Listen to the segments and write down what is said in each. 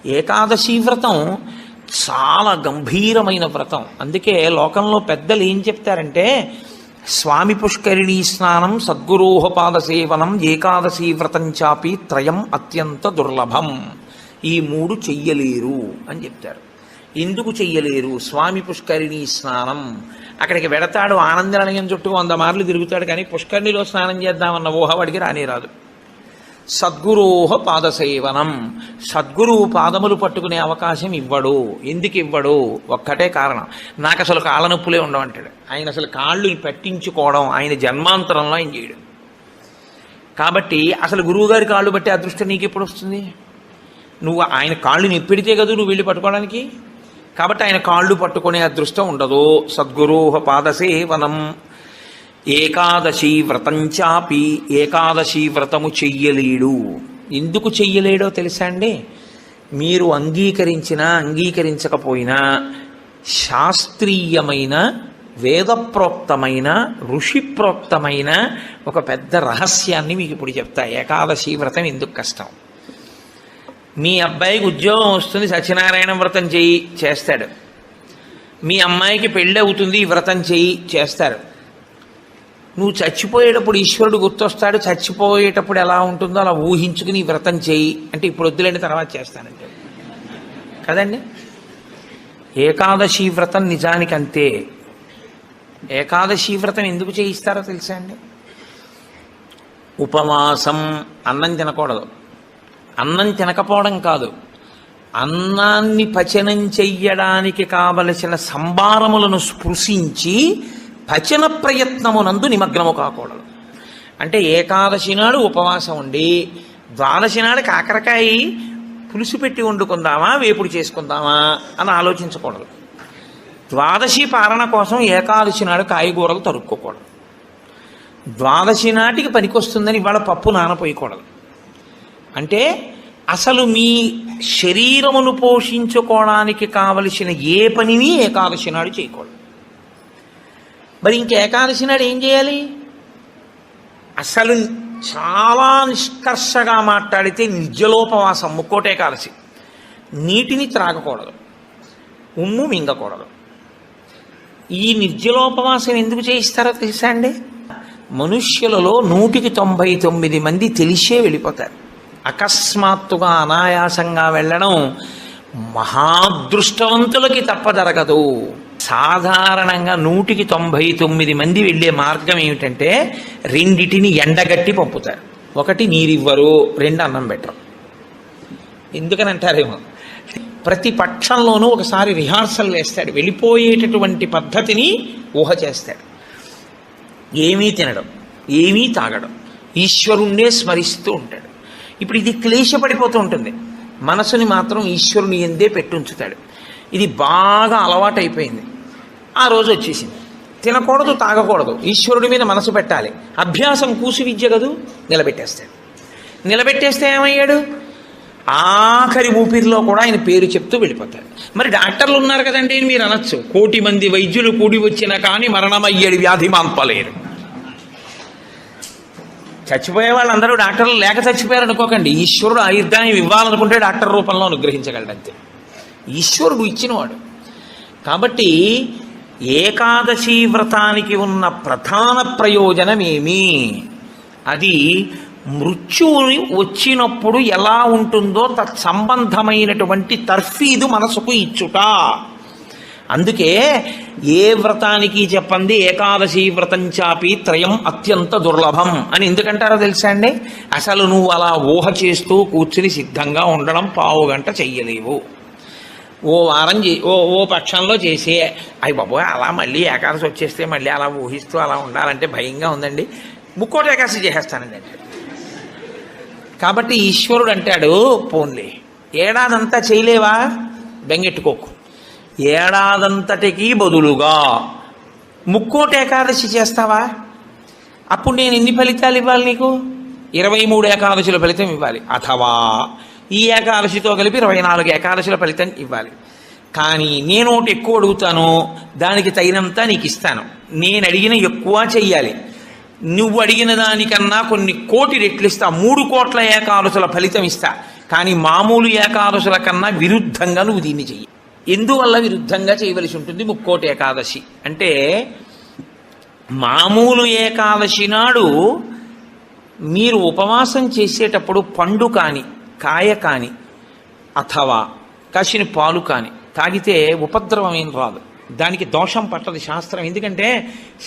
ఏకాదశి వ్రతం చాలా గంభీరమైన వ్రతం. అందుకే లోకంలో పెద్దలు ఏం చెప్తారంటే, స్వామి పుష్కరిణీ స్నానం, సద్గురోహపాద సేవనం, ఏకాదశి వ్రతం చాపి త్రయం అత్యంత దుర్లభం. ఈ మూడు చెయ్యలేరు అని చెప్తారు. ఎందుకు చెయ్యలేరు? స్వామి పుష్కరిణీ స్నానం, అక్కడికి వెడతాడు, ఆనందనిలయం చుట్టూ 100 మార్లు తిరుగుతాడు, కానీ పుష్కరిణిలో స్నానం చేద్దామన్న ఊహ వాడికి రానే రాదు. సద్గురోహ పాదసేవనం, సద్గురువు పాదములు పట్టుకునే అవకాశం ఇవ్వడు. ఎందుకు ఇవ్వడు? ఒక్కటే కారణం, నాకు అసలు కాళ్ళ నొప్పులే ఉండవంటాడు. ఆయన అసలు కాళ్ళు పట్టించుకోవడం ఆయన జన్మాంతరంలో ఆయన చేయడు. కాబట్టి అసలు గురువుగారి కాళ్ళు బట్టి అదృష్టం నీకు ఎప్పుడు వస్తుంది? నువ్వు ఆయన కాళ్ళు నిప్పెడితే కదా నువ్వు వెళ్ళి పట్టుకోవడానికి. కాబట్టి ఆయన కాళ్ళు పట్టుకునే అదృష్టం ఉండదు. సద్గురోహ పాదసేవనం. ఏకాదశి వ్రతం చాపి, ఏకాదశి వ్రతము చెయ్యలేడు. ఎందుకు చెయ్యలేడో తెలుసా అండి? మీరు అంగీకరించినా అంగీకరించకపోయినా శాస్త్రీయమైన, వేదప్రోక్తమైన, ఋషిప్రోక్తమైన ఒక పెద్ద రహస్యాన్ని మీకు ఇప్పుడు చెప్తా. ఏకాదశి వ్రతం ఎందుకు కష్టం? మీ అబ్బాయికి ఉద్యోగం వస్తుంది, సత్యనారాయణ వ్రతం చెయ్యి, చేస్తాడు. మీ అమ్మాయికి పెళ్ళి అవుతుంది, ఈ వ్రతం చెయ్యి, చేస్తారు. నువ్వు చచ్చిపోయేటప్పుడు ఈశ్వరుడు గుర్తొస్తాడు, చచ్చిపోయేటప్పుడు ఎలా ఉంటుందో అలా ఊహించుకుని వ్రతం చేయి అంటే, ఇప్పుడు వద్దులేండి తర్వాత చేస్తానంటే కదండి. ఏకాదశి వ్రతం నిజానికి అంతే. ఏకాదశి వ్రతం ఎందుకు చేయిస్తారో తెలుసా అండి? ఉపవాసం, అన్నం తినకూడదు. అన్నం తినకపోవడం కాదు, అన్నాన్ని పచనం చెయ్యడానికి కావలసిన సంభారములను స్పృశించి పచన ప్రయత్నమునందు నిమగ్నము కాకూడదు. అంటే ఏకాదశి నాడు ఉపవాసం ఉండి ద్వాదశి నాడు కాకరకాయ పులుసు పెట్టి వండుకుందామా, వేపుడు చేసుకుందామా అని ఆలోచించకూడదు. ద్వాదశి పారణ కోసం ఏకాదశి నాడు కాయగూరలు తరుక్కోకూడదు. ద్వాదశి నాటికి పనికొస్తుందని ఇవాళ పప్పు నానపోయకూడదు. అంటే అసలు మీ శరీరమును పోషించుకోవడానికి కావలసిన ఏ పనిని ఏకాదశి నాడు చేయకూడదు. మరి ఇంక ఏకాదశి నాడు ఏం చేయాలి? అసలు చాలా నిష్కర్షగా మాట్లాడితే నిర్జలోపవాసం, ముక్కోటి ఏకాదశి. నీటిని త్రాగకూడదు, ఉమ్ము మింగకూడదు. ఈ నిర్జలోపవాసం ఎందుకు చేయిస్తారో తెలుసా అండి? మనుష్యులలో 199 మంది తెలిసే వెళ్ళిపోతారు. అకస్మాత్తుగా అనాయాసంగా వెళ్ళడం మహాదృష్టవంతులకి తప్ప జరగదు. సాధారణంగా 199 మంది వెళ్ళే మార్గం ఏమిటంటే, రెండిటిని ఎండగట్టి పంపుతారు. ఒకటి నీరివ్వరు, 2 అన్నం పెట్టరు. ఎందుకని అంటారేమో, ప్రతి పక్షంలోనూ ఒకసారి రిహార్సల్ వేస్తాడు, వెళ్ళిపోయేటటువంటి పద్ధతిని ఊహ చేస్తాడు. ఏమీ తినడం, ఏమీ తాగడం, ఈశ్వరుణ్ణే స్మరిస్తూ ఉంటాడు. ఇప్పుడు ఇది క్లేశపడిపోతూ ఉంటుంది, మనసుని మాత్రం ఈశ్వరుని ఎందే పెట్టుంచుతాడు. ఇది బాగా అలవాటైపోయింది. ఆ రోజు వచ్చేసింది, తినకూడదు, తాగకూడదు, ఈశ్వరుడి మీద మనసు పెట్టాలి. అభ్యాసం కూసు విద్య కదూ, నిలబెట్టేస్తాడు. నిలబెట్టేస్తే ఏమయ్యాడు? ఆఖరి ఊపిరిలో కూడా ఆయన పేరు చెప్తూ వెళ్ళిపోతాడు. మరి డాక్టర్లు ఉన్నారు కదండి మీరు అనొచ్చు, 1,000,000 మంది వైద్యులు కూడి వచ్చినా కానీ మరణమయ్యేది వ్యాధి మాన్పలేరు. చచ్చిపోయే వాళ్ళందరూ డాక్టర్లు లేక చచ్చిపోయారు అనుకోకండి. ఈశ్వరుడు ఆయుర్దాయం ఇవ్వాలనుకుంటే డాక్టర్ రూపంలో అనుగ్రహించగలడంతే, ఈశ్వరుడు ఇచ్చినవాడు. కాబట్టి ఏకాదశి వ్రతానికి ఉన్న ప్రధాన ప్రయోజనమేమి? అది మృత్యువుని వచ్చినప్పుడు ఎలా ఉంటుందో తత్సంబంధమైనటువంటి తర్ఫీదు మనసుకు ఇచ్చుట. అందుకే ఏ వ్రతానికి చెప్పండి ఏకాదశి వ్రతం చాపి త్రయం అత్యంత దుర్లభం అని ఎందుకంటారో తెలుసా అండి? అసలు నువ్వు అలా ఊహ చేస్తూ కూర్చుని సిద్ధంగా ఉండడం 1/2 గంట చెయ్యలేవు. ఓ వారం ఓ పక్షంలో చేసే, అయ్యి బాబోయ్ అలా మళ్ళీ ఏకాదశి వచ్చేస్తే మళ్ళీ అలా ఊహిస్తూ అలా ఉండాలంటే భయంగా ఉందండి, ముక్కోటి ఏకాదశి చేసేస్తానండి అంటే. కాబట్టి ఈశ్వరుడు అంటాడు, పోన్లే ఏడాదంతా చేయలేవా, బెంగెట్టుకోకు, ఏడాదంతటికి బదులుగా ముక్కోటి ఏకాదశి చేస్తావా, అప్పుడు నేను ఎన్ని ఫలితాలు ఇవ్వాలి నీకు? 23 ఏకాదశుల ఫలితం ఇవ్వాలి. అథవా ఈ ఏకాదశితో కలిపి 24 ఏకాదశుల ఫలితం ఇవ్వాలి. కానీ నేను ఒకటి ఎక్కువ అడుగుతాను, దానికి తగినంత నీకు ఇస్తాను. నేను అడిగిన ఎక్కువ చెయ్యాలి. నువ్వు అడిగిన దానికన్నా కొన్ని కోటి రెట్లు ఇస్తా, 3 కోట్ల ఏకాదశుల ఫలితం ఇస్తా, కానీ మామూలు ఏకాదశుల కన్నా విరుద్ధంగా నువ్వు దీన్ని చెయ్యి. ఎందువల్ల విరుద్ధంగా చేయవలసి ఉంటుంది 3 ఏకాదశి అంటే, మామూలు ఏకాదశి నాడు మీరు ఉపవాసం చేసేటప్పుడు పండు కాని, కాయ కాని, అథవా కాసిన పాలు కాని తాగితే ఉపద్రవం ఏం రాదు, దానికి దోషం పట్టదు శాస్త్రం. ఎందుకంటే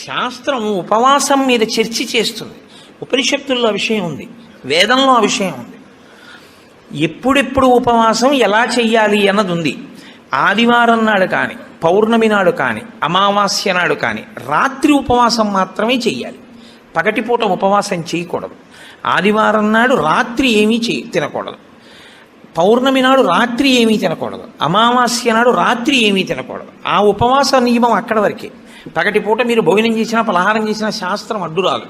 శాస్త్రం ఉపవాసం మీద చర్చ చేస్తుంది. ఉపనిషత్తుల్లో ఆ విషయం ఉంది, వేదంలో ఆ విషయం ఉంది. ఎప్పుడెప్పుడు ఉపవాసం ఎలా చెయ్యాలి అన్నది ఉంది. ఆదివారం నాడు కానీ, పౌర్ణమి నాడు కానీ, అమావాస్య నాడు కానీ రాత్రి ఉపవాసం మాత్రమే చెయ్యాలి. పగటిపూట ఉపవాసం చేయకూడదు. ఆదివారం నాడు రాత్రి ఏమీ తినకూడదు, పౌర్ణమి నాడు రాత్రి ఏమీ తినకూడదు, అమావాస్య నాడు రాత్రి ఏమీ తినకూడదు. ఆ ఉపవాస నియమం అక్కడ వరకే. పగటిపూట మీరు భోజనం చేసినా పలహారం చేసినా శాస్త్రం అడ్డురాదు.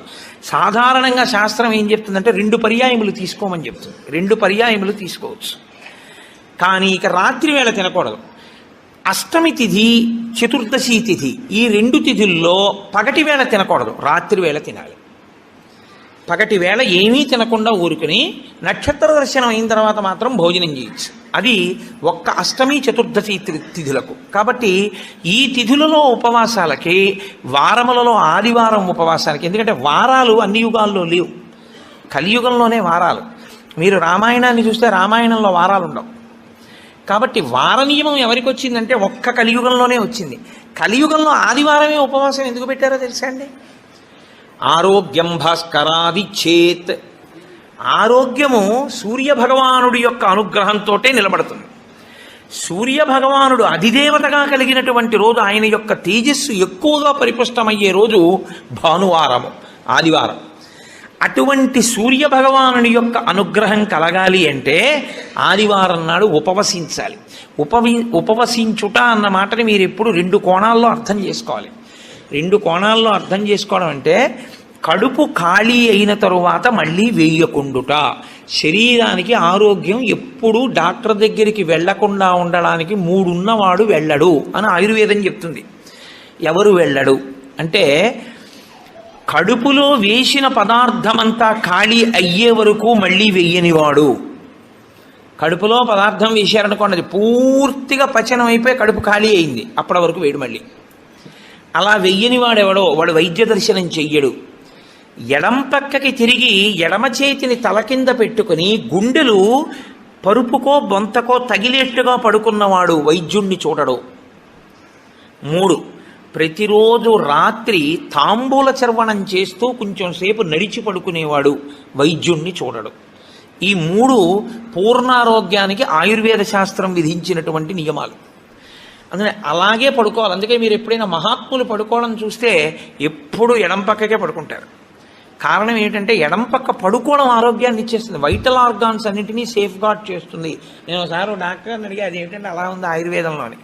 సాధారణంగా శాస్త్రం ఏం చెప్తుందంటే 2 పర్యాయములు తీసుకోమని చెప్తుంది. 2 పర్యాయములు తీసుకోవచ్చు, కానీ ఇక రాత్రి వేళ తినకూడదు. అష్టమి తిథి, చతుర్దశి తిథి, ఈ 2 తిథుల్లో పగటి వేళ తినకూడదు, రాత్రి వేళ తినాలి. పగటి వేళ ఏమీ తినకుండా ఊరుకుని నక్షత్ర దర్శనం అయిన తర్వాత మాత్రం భోజనం చేయొచ్చు. అది ఒక్క అష్టమి చతుర్దశి తిథులకు. కాబట్టి ఈ తిథులలో ఉపవాసాలకి, వారములలో ఆదివారం ఉపవాసాలకి, ఎందుకంటే వారాలు అన్ని యుగాల్లో లేవు, కలియుగంలోనే వారాలు. మీరు రామాయణాన్ని చూస్తే రామాయణంలో వారాలు ఉండవు. కాబట్టి వార నియమం ఎవరికి వచ్చిందంటే ఒక్క కలియుగంలోనే వచ్చింది. కలియుగంలో ఆదివారమే ఉపవాసం ఎందుకు పెట్టారో తెలుసా అండి? ఆరోగ్యం భాస్కరాది చేత్, ఆరోగ్యము సూర్యభగవానుడి యొక్క అనుగ్రహంతో నిలబడుతుంది. సూర్యభగవానుడు అధిదేవతగా కలిగినటువంటి రోజు, ఆయన యొక్క తేజస్సు ఎక్కువగా పరిపుష్టమయ్యే రోజు భానువారము, ఆదివారం. అటువంటి సూర్యభగవానుని యొక్క అనుగ్రహం కలగాలి అంటే ఆదివారం నాడు ఉపవసించాలి. ఉపవసించుట అన్న మాటని మీరు ఎప్పుడు 2 కోణాల్లో అర్థం చేసుకోవాలి. 2 కోణాల్లో అర్థం చేసుకోవడం అంటే, కడుపు ఖాళీ అయిన తరువాత మళ్ళీ వేయకుండుట. శరీరానికి ఆరోగ్యం ఎప్పుడూ డాక్టర్ దగ్గరికి వెళ్లకుండా ఉండడానికి 3 ఉన్నవాడు వెళ్ళడు అని ఆయుర్వేదం చెప్తుంది. ఎవరు వెళ్ళడు అంటే, కడుపులో వేసిన పదార్థమంతా ఖాళీ అయ్యే వరకు మళ్ళీ వెయ్యనివాడు. కడుపులో పదార్థం వేశారనుకోండి, అది పూర్తిగా పచనం అయిపోయి కడుపు ఖాళీ అయింది, అప్పటి వరకు వేడు మళ్ళీ. అలా వెయ్యని వాడెవడో వాడు వైద్య దర్శనం చెయ్యడు. ఎడం పక్కకి తిరిగి ఎడమ చేతిని తల కింద పెట్టుకుని గుండెలు పరుపుకో బొంతకో తగిలేట్టుగా పడుకున్నవాడు వైద్యుణ్ణి చూడడు. 3, ప్రతిరోజు రాత్రి తాంబూల చర్వణం చేస్తూ కొంచెం సేపు నడిచి పడుకునేవాడు వైద్యుణ్ణి చూడడు. ఈ 3 పూర్ణారోగ్యానికి ఆయుర్వేద శాస్త్రం విధించినటువంటి నియమాలు. అందుకని అలాగే పడుకోవాలి. అందుకే మీరు ఎప్పుడైనా మహాత్ములు పడుకోవడం చూస్తే ఎప్పుడు ఎడం పక్కకే పడుకుంటారు. కారణం ఏంటంటే ఎడం పక్క పడుకోవడం ఆరోగ్యాన్ని ఇచ్చేస్తుంది, వైటల్ ఆర్గాన్స్ అన్నింటినీ సేఫ్ గార్డ్ చేస్తుంది. నేను ఒకసారి డాక్టర్ని అడిగి అది ఏంటంటే అలా ఉంది ఆయుర్వేదంలోని.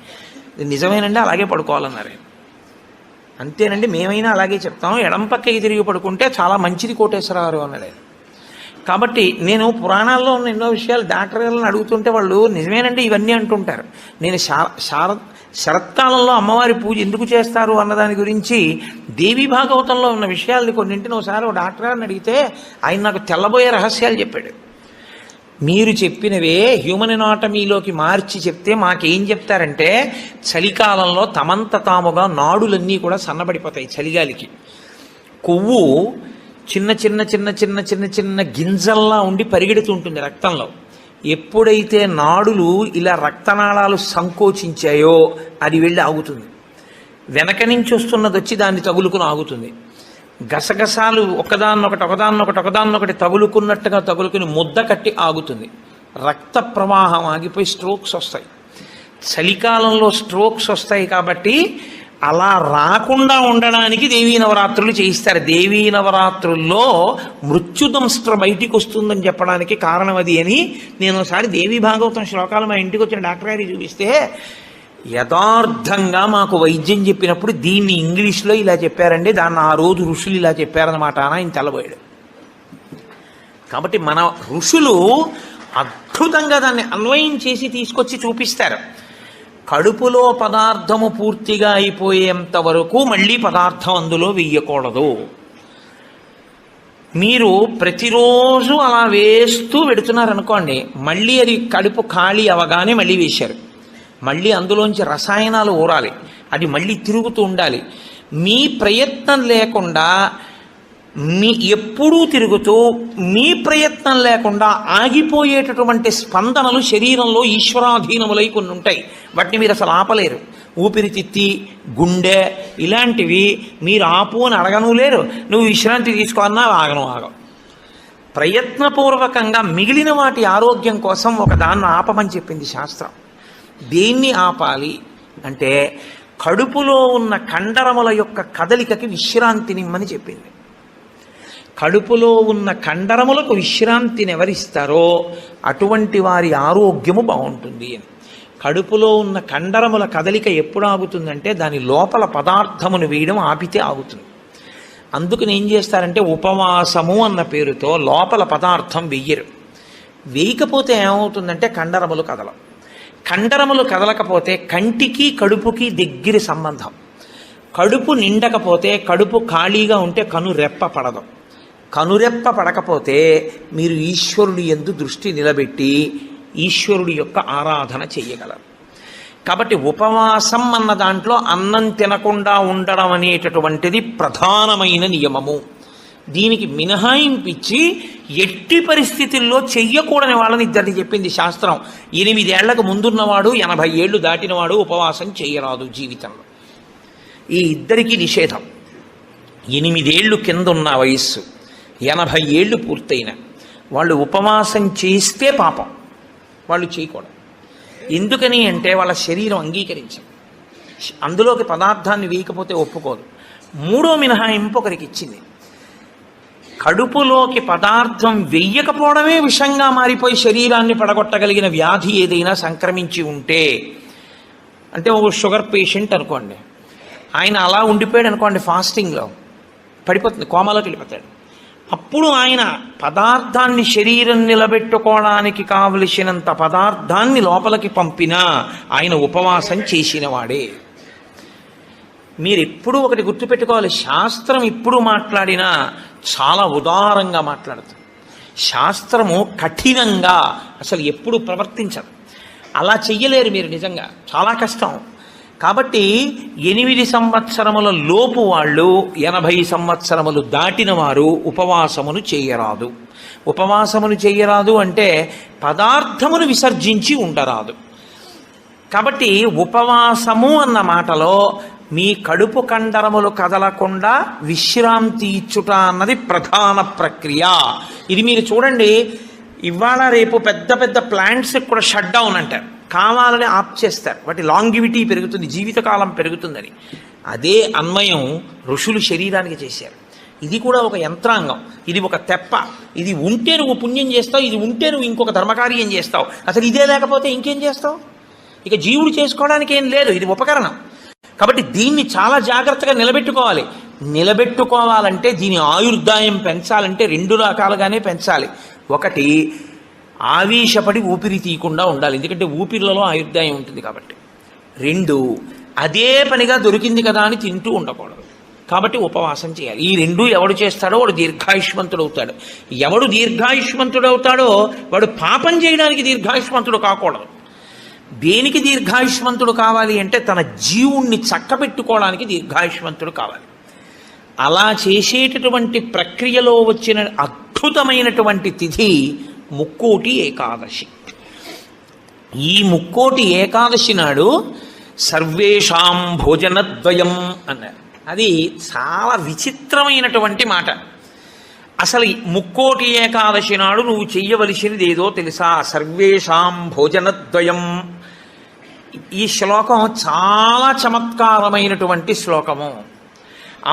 నిజమేనండి, అలాగే పడుకోవాలన్నారు. అంతేనండి, మేమైనా అలాగే చెప్తాం, ఎడం పక్కకి తిరిగి పడుకుంటే చాలా మంచిది కోటేశ్వరరావు అన్నాడు. కాబట్టి నేను పురాణాల్లో ఉన్న ఎన్నో విషయాలు డాక్టర్లను అడుగుతుంటే వాళ్ళు నిజమేనండి ఇవన్నీ అంటుంటారు. నేను శరత్కాలంలో అమ్మవారి పూజ ఎందుకు చేస్తారు అన్నదాని గురించి దేవి భాగవతంలో ఉన్న విషయాల్ని కొన్నింటిని ఒకసారి డాక్టర్ గారిని అడిగితే ఆయన నాకు తెల్లబోయే రహస్యాలు చెప్పాడు. మీరు చెప్పినవే హ్యూమన్ ఎనాటమీలోకి మార్చి చెప్తే మాకేం చెప్తారంటే, చలికాలంలో తమంత తాముగా నాడులన్నీ కూడా సన్నబడిపోతాయి చలిగాలికి. కొవ్వు చిన్న చిన్న చిన్న చిన్న చిన్న చిన్న గింజల్లా ఉండి పరిగెడుతుంటుంది రక్తంలో. ఎప్పుడైతే నాడులు ఇలా రక్తనాళాలు సంకోచించాయో అది వెళ్ళి ఆగుతుంది. వెనక నుంచి వస్తున్నది వచ్చి దాన్ని తగులుకుని ఆగుతుంది. గసగసాలు ఒకదాన్నొకటి తగులుకున్నట్టుగా తగులుకుని ముద్ద కట్టి ఆగుతుంది. రక్త ప్రవాహం ఆగిపోయి స్ట్రోక్స్ వస్తాయి. చలికాలంలో స్ట్రోక్స్ వస్తాయి కాబట్టి అలా రాకుండా ఉండడానికి దేవీ నవరాత్రులు చేయిస్తారు. దేవీ నవరాత్రుల్లో మృత్యుదంస్ట్ర బయటికి వస్తుందని చెప్పడానికి కారణం అది అని నేను ఒకసారి దేవీ భాగవతం శ్లోకాలు మా ఇంటికి వచ్చిన డాక్టర్ గారికి చూపిస్తే యథార్థంగా మాకు వైద్యం చెప్పినప్పుడు దీన్ని ఇంగ్లీష్లో ఇలా చెప్పారండి, దాన్ని ఆ రోజు ఋషులు ఇలా చెప్పారన్నమాట అని ఆయన తెల్లబోయాడు. కాబట్టి మన ఋషులు అద్భుతంగా దాన్ని అన్వయం చేసి తీసుకొచ్చి చూపిస్తారు. కడుపులో పదార్థము పూర్తిగా అయిపోయేంత వరకు మళ్ళీ పదార్థం అందులో వెయ్యకూడదు. మీరు ప్రతిరోజు అలా వేస్తూ పెడుతున్నారనుకోండి, మళ్ళీ అది కడుపు ఖాళీ అవగానే మళ్ళీ వేశారు, మళ్ళీ అందులోంచి రసాయనాలు ఊరాలి, అది మళ్ళీ తిరుగుతూ ఉండాలి. మీ ప్రయత్నం లేకుండా ఎప్పుడూ తిరుగుతూ మీ ప్రయత్నం లేకుండా ఆగిపోయేటటువంటి స్పందనలు శరీరంలో ఈశ్వరాధీనములై కొన్ని ఉంటాయి. వాటిని మీరు అసలు ఆపలేరు. ఊపిరితిత్తి, గుండె ఇలాంటివి మీరు ఆపు అని అడగను లేరు. నువ్వు విశ్రాంతి తీసుకోవాలన్నా ఆగం. ప్రయత్నపూర్వకంగా మిగిలిన వాటి ఆరోగ్యం కోసం ఒకదాన్ని ఆపమని చెప్పింది శాస్త్రం. దేన్ని ఆపాలి అంటే కడుపులో ఉన్న కండరముల యొక్క కదలికకి విశ్రాంతినిమ్మని చెప్పింది. కడుపులో ఉన్న కండరములకు విశ్రాంతిని ఎవరిస్తారో అటువంటి వారి ఆరోగ్యము బాగుంటుంది అని. కడుపులో ఉన్న కండరముల కదలిక ఎప్పుడు ఆగుతుందంటే దాని లోపల పదార్థమును వేయడం ఆపితే ఆగుతుంది. అందుకని ఏం చేస్తారంటే ఉపవాసము అన్న పేరుతో లోపల పదార్థం వెయ్యరు. వేయకపోతే ఏమవుతుందంటే కండరములు కదలకపోతే కంటికి కడుపుకి దగ్గర సంబంధం. కడుపు నిండకపోతే, కడుపు ఖాళీగా ఉంటే కనురెప్ప పడదు. కనురెప్ప పడకపోతే మీరు ఈశ్వరుడి యందు దృష్టి నిలబెట్టి ఈశ్వరుడి యొక్క ఆరాధన చెయ్యగలరు. కాబట్టి ఉపవాసం అన్న దాంట్లో అన్నం తినకుండా ఉండడం అనేటటువంటిది ప్రధానమైన నియమము. దీనికి మినహాయింపిచ్చి ఎట్టి పరిస్థితుల్లో చెయ్యకూడని వాళ్ళని ఇద్దరిని చెప్పింది శాస్త్రం. 8 ఏళ్లకు ముందున్నవాడు, 80 ఏళ్ళు దాటినవాడు ఉపవాసం చేయరాదు జీవితంలో. ఈ ఇద్దరికీ నిషేధం. 8 ఏళ్ళు కింద ఉన్న వయస్సు, 80 ఏళ్ళు పూర్తయిన వాళ్ళు ఉపవాసం చేస్తే పాపం, వాళ్ళు చేయకూడదు. ఎందుకని అంటే వాళ్ళ శరీరం అంగీకరించదు, అందులోకి పదార్థాన్ని వేయకపోతే ఒప్పుకోదు. 3వ మినహాయింపు ఒకరికి ఇచ్చింది. కడుపులోకి పదార్థం వెయ్యకపోవడమే విషంగా మారిపోయి శరీరాన్ని పడగొట్టగలిగిన వ్యాధి ఏదైనా సంక్రమించి ఉంటే, అంటే ఒక షుగర్ పేషెంట్ అనుకోండి, ఆయన అలా ఉండిపోయాడు అనుకోండి, ఫాస్టింగ్లో పడిపోతుంది, కోమాలోకి వెళ్ళిపోతాడు. అప్పుడు ఆయన పదార్థాన్ని శరీరం నిలబెట్టుకోవడానికి కావలసినంత పదార్థాన్ని లోపలికి పంపినా ఆయన ఉపవాసం చేసినవాడే. మీరు ఎప్పుడూ ఒకటి గుర్తుపెట్టుకోవాలి, శాస్త్రం ఇప్పుడు మాట్లాడినా చాలా ఉదారంగా మాట్లాడుతుంది. శాస్త్రము కఠినంగా అసలు ఎప్పుడు ప్రవర్తించదు. అలా చెయ్యలేరు మీరు, నిజంగా చాలా కష్టం. కాబట్టి 8 సంవత్సరముల లోపు వాళ్ళు, 80 సంవత్సరములు దాటిన వారు ఉపవాసమును చేయరాదు. ఉపవాసమును చేయరాదు అంటే పదార్థమును విసర్జించి ఉండరాదు. కాబట్టి ఉపవాసము అన్న మాటలో మీ కడుపు కండరములు కదలకుండా విశ్రాంతి ఇచ్చుట అన్నది ప్రధాన ప్రక్రియ. ఇది మీరు చూడండి, ఇవాళ రేపు పెద్ద పెద్ద ప్లాంట్స్కి కూడా షట్ డౌన్ అంటారు, కావాలని ఆప్ చేస్తారు, వాటి లాంగివిటీ పెరుగుతుంది, జీవితకాలం పెరుగుతుందని. అదే అన్వయం ఋషులు శరీరానికి చేశారు. ఇది కూడా ఒక యంత్రాంగం, ఇది ఒక తెప్ప. ఇది ఉంటే నువ్వు పుణ్యం చేస్తావు, ఇది ఉంటే నువ్వు ఇంకొక ధర్మకార్యం చేస్తావు. అసలు ఇదే లేకపోతే ఇంకేం చేస్తావు? ఇక జీవుడు చేసుకోవడానికి ఏం లేదు, ఇది ఉపకరణం. కాబట్టి దీన్ని చాలా జాగ్రత్తగా నిలబెట్టుకోవాలి. నిలబెట్టుకోవాలంటే దీని ఆయుర్దాయం పెంచాలంటే 2 రకాలుగానే పెంచాలి. ఒకటి, ఆవేశపడి ఊపిరి తీయకుండా ఉండాలి, ఎందుకంటే ఊపిరిలలో ఆయుర్దాయం ఉంటుంది కాబట్టి. 2, అదే పనిగా దొరికింది కదా అని తింటూ ఉండకూడదు, కాబట్టి ఉపవాసం చేయాలి. ఈ 2 ఎవడు చేస్తాడో వాడు దీర్ఘాయుష్మంతుడు అవుతాడు. ఎవడు దీర్ఘాయుష్మంతుడు అవుతాడో వాడు పాపం చేయడానికి దీర్ఘాయుష్మంతుడు కాకూడదు. దేనికి దీర్ఘాయుష్మంతుడు కావాలి అంటే తన జీవుణ్ణి చక్కబెట్టుకోవడానికి దీర్ఘాయుష్మంతుడు కావాలి. అలా చేసేటటువంటి ప్రక్రియలో వచ్చిన అద్భుతమైనటువంటి తిథి ముక్కోటి ఏకాదశి. ఈ ముక్కోటి ఏకాదశి నాడు సర్వేషాం భోజనద్వయం అన్నారు. అది చాలా విచిత్రమైనటువంటి మాట. అసలు ముక్కోటి ఏకాదశి నాడు నువ్వు చెయ్యవలసినది ఏదో తెలుసా? సర్వేషాం భోజనద్వయం. ఈ శ్లోకం చాలా చమత్కారమైనటువంటి శ్లోకము.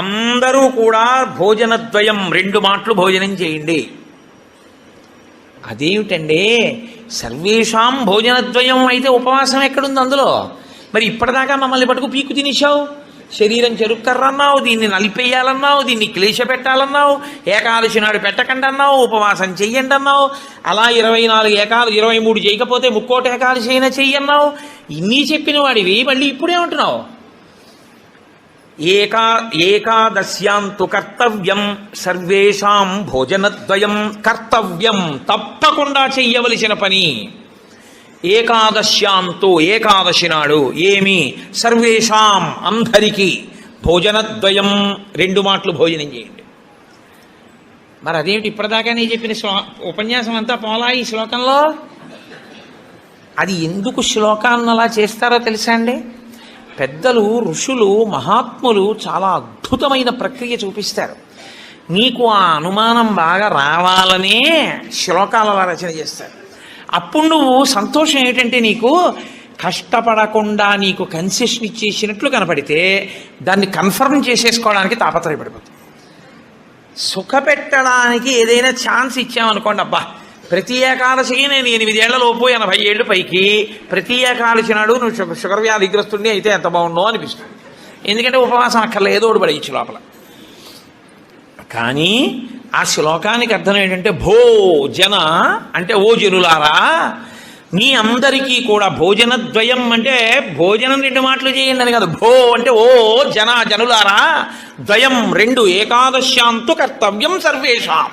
అందరూ కూడా భోజనద్వయం, 2 మాటలు భోజనం చేయండి. అదేమిటండి, సర్వేషాం భోజనద్వయం అయితే ఉపవాసం ఎక్కడుంది అందులో? మరి ఇప్పటిదాకా మమ్మల్ని పట్టుకు పీకు తినేశావు, శరీరం చెరుక్కర్రన్నావు, దీన్ని నలిపేయాలన్నావు, దీన్ని క్లేశ పెట్టాలన్నావు, ఏకాదశి నాడు పెట్టకండి అన్నావు, ఉపవాసం చెయ్యండి అన్నావు, అలా 24 ఏకాదశి 23 చేయకపోతే ముక్కోటి ఏకాదశి అయినా చెయ్యన్నావు. ఇన్ని చెప్పిన వాడివి మళ్ళీ ఇప్పుడేమంటున్నావు? ఏకాదశ్యాంతు కర్తవ్యం సర్వేషాం భోజనద్వయం. కర్తవ్యం, తప్పకుండా చెయ్యవలసిన పని. ఏకాదశ్యాంతు, ఏకాదశి నాడు ఏమి, సర్వేషాం, అందరికీ, భోజనద్వయం, 2 మాటలు భోజనం చేయండి. మరి అదేమిటి ఇప్పటిదాకా నేను చెప్పిన ఉపన్యాసం అంతా పోలా ఈ శ్లోకంలో? అది ఎందుకు శ్లోకాన్ని అలా చేస్తారో తెలుసా అండి? పెద్దలు, ఋషులు, మహాత్ములు చాలా అద్భుతమైన ప్రక్రియ చూపిస్తారు. నీకు ఆ అనుమానం బాగా రావాలనే శ్లోకాల రచన చేస్తారు. అప్పుడు నువ్వు సంతోషం ఏంటంటే, నీకు కష్టపడకుండా నీకు కన్సెషన్ ఇచ్చేసినట్లు కనపడితే దాన్ని కన్ఫర్మ్ చేసేసుకోవడానికి తాపత్రయపడిపోతుంది. సుఖపెట్టడానికి ఏదైనా ఛాన్స్ ఇచ్చామనుకోండి, అబ్బా ప్రతి ఏకాదశికి నేను 8 ఏళ్లలోపు 80 ఏళ్ళు పైకి ప్రతి ఏకాదశి నాడు నువ్వు షుగర్ వ్యాధిగ్రస్తుడిని అయితే ఎంత బాగుండో అనిపిస్తుంది. ఎందుకంటే ఉపవాసం అక్కర్లేదు, ఏదో ఒకటి పడేయచ్చు లోపల. కానీ ఆ శ్లోకానికి అర్థం ఏంటంటే, భోజన అంటే ఓ జనులారా, మీ అందరికీ కూడా భోజనద్వయం అంటే భోజనం 2 మాటలు చేయండి అని కాదు. భో అంటే ఓ జనులారా, ద్వయం 2, ఏకాదశ్యాంతు కర్తవ్యం సర్వేషాం,